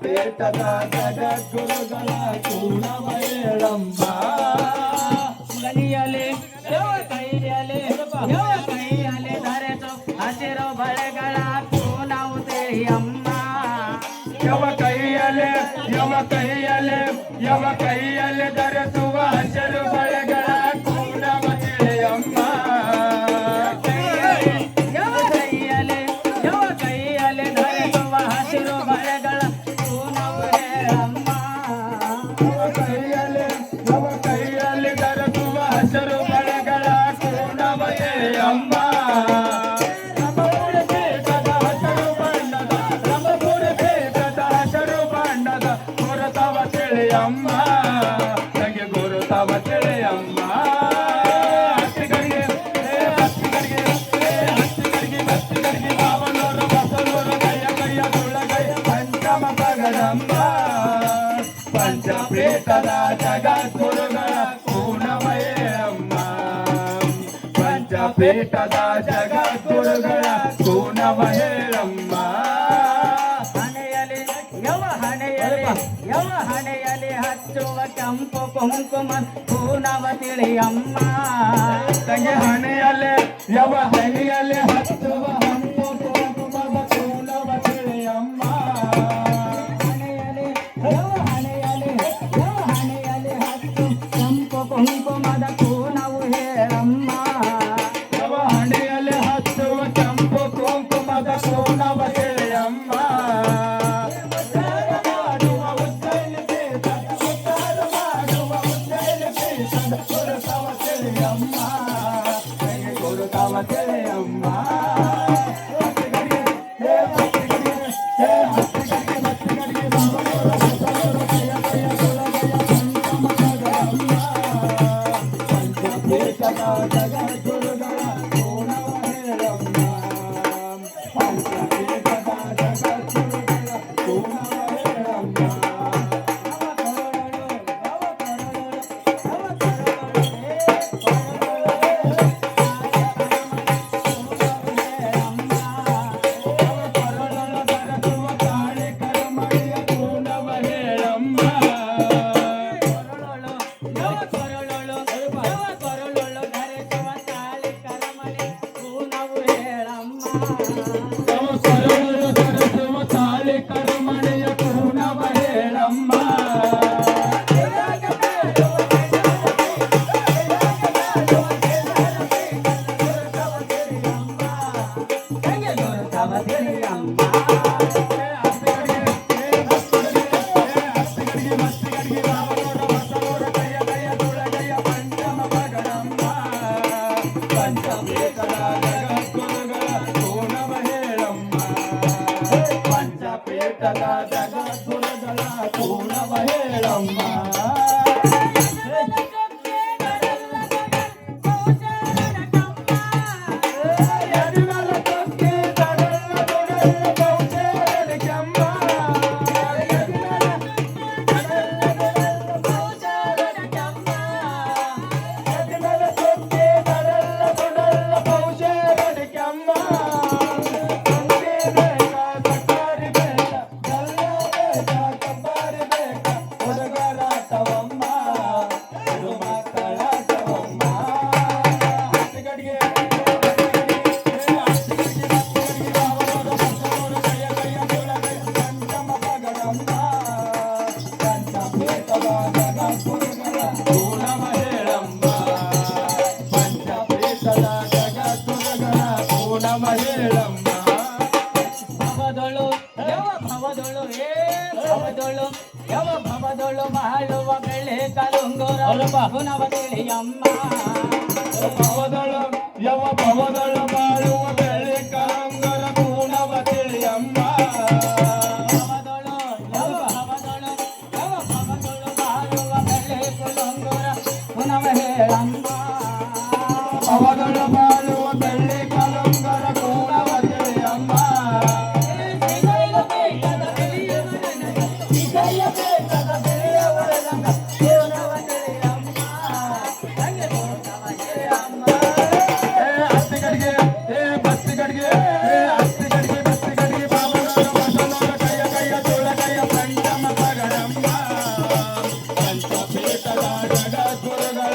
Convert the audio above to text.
ಪೇಟದ ಜಗದ್ಗುರುಗಳ ಕೂಣವೇಳಮ್ಮ ಗಲಿಯಲೆ ಕೈಯಲೆ ಕೈಯಲೆ ಧರೆಸು ಹಸಿರು ಬಳೆಗಳ ಕೂನವುದೇ ಅಮ್ಮ ಯವ ಕೈಯಲೆ ಧರಿಸುವ ಹಸಿರು ಬಳೆಗಳ ಕೂಣವೇ ಅಮ್ಮ ಕೈಯಲೆ ಧರಿಸುವ ಹಸಿರು ಬಳೆಗಳ ಕೂನವೇ ಅಮ್ಮ ಕೈಯಲ್ಲಿ ಧರಿಸುವ ಹಸಿರು ಬಳೆಗಳ ಕೂಣವೇ ಅಮ್ಮ ಅಮ್ಮ ನಂಗೆ ಗುರುತವ ತಿಳಿಯಮ್ಮ ಹತ್ತಿಗಡಿಗೆ ಬಾಬನೂರು ಬಸಲೂರು ಕೈಯ ಸುಳ್ಳಗೈಯ ಪಂಚಮ ಪಗಡಮ್ಮ ಪಂಚಪೀಠದ ಜಗದ್ಗುರುಗಳ ಕೂಣಮಯೇ ಅಮ್ಮ ಪಂಚಪೀಠದ ಜಗದ್ಗುರುಗಳ ಕೂಣಮಯೇ ಅಮ್ಮ ಹಣೆಯಲ್ಲಿ ಹಚ್ಚುವ ಕೆಂಪು ಕುಂಕುಮ ಕೂನವ ತಿಳಿಯಮ್ಮ ತಂಗಿ ಹಣೆಯಲ್ಲಿ ಹಚ್ಚುವ ಕೆಂಪು ಕುಂಕುಮದ ಕೂನವ ತಿಳಿಯಮ್ಮ ಹಣೆಯಲ್ಲಿ ಹಚ್ಚು ಕೆಂಪು ಕುಂಕುಮದ ಕೂನವು ಹೇಳಮ್ಮ ಹಣೆಯಲ್ಲಿ ಹಚ್ಚುವ ಕೆಂಪು ಕುಂಕುಮದ ಕೂನವ ತಿಳಿಯಮ್ಮ ಗುರುತವ ತಿಳಿಯಮ್ಮ ಜಗದ್ಗುರುಗಳ ಕೂಣವ ಹೇಳಮ್ಮ ಪಂಚಪೀಠದ ಜಗದ್ಗುರುಗಳ ಕೂಣವ ಹೇಳಮ್ಮ ತಾಳಿ ಕರುಮಣಿಯ ಕೂಣವ ಹೇಳಮ್ಮ ಗುಣವ ತಿಳಿಯಮ್ಮ ಭವದಳು ಯವ ಭವದಳು ಬಾಳುವ ಬೆಳ್ಳಿ ಕರಂಗರ ಗುಣವ ತಿಳಿಯಮ್ಮ ಭವದೊಳು ಯಾವ ಭವದೊಳು ಬಾಳುವ ಬೆಳ್ಳಿ ಕುಲಂಗುರ ಗುಣವ ಹೇಳಮ್ಮ ಭವದಳು ಬಾಳುವ ಬೆಳ್ಳಿ ಕರಂಗರ ಗುಣವ ತಿಳಿಯಮ್ಮ ಅತ್ತಿಗಡಿಗೆ ಬಸ್ತಿಗಡಿಗೆ ಅತ್ತಿಗಡಿಗೆ ಬಸ್ತಿಗಡಿಗೆ ಬಾಬನವರ ಬಸವನವರ ಕೈಯ ಕೈಯ ತೋಳ ಕೈಯ ಪಂಚಮ ಪಗಡಮ್ಮ ಪಂಚಪೀಠದ ಜಗದ್ಗುರುಗಳ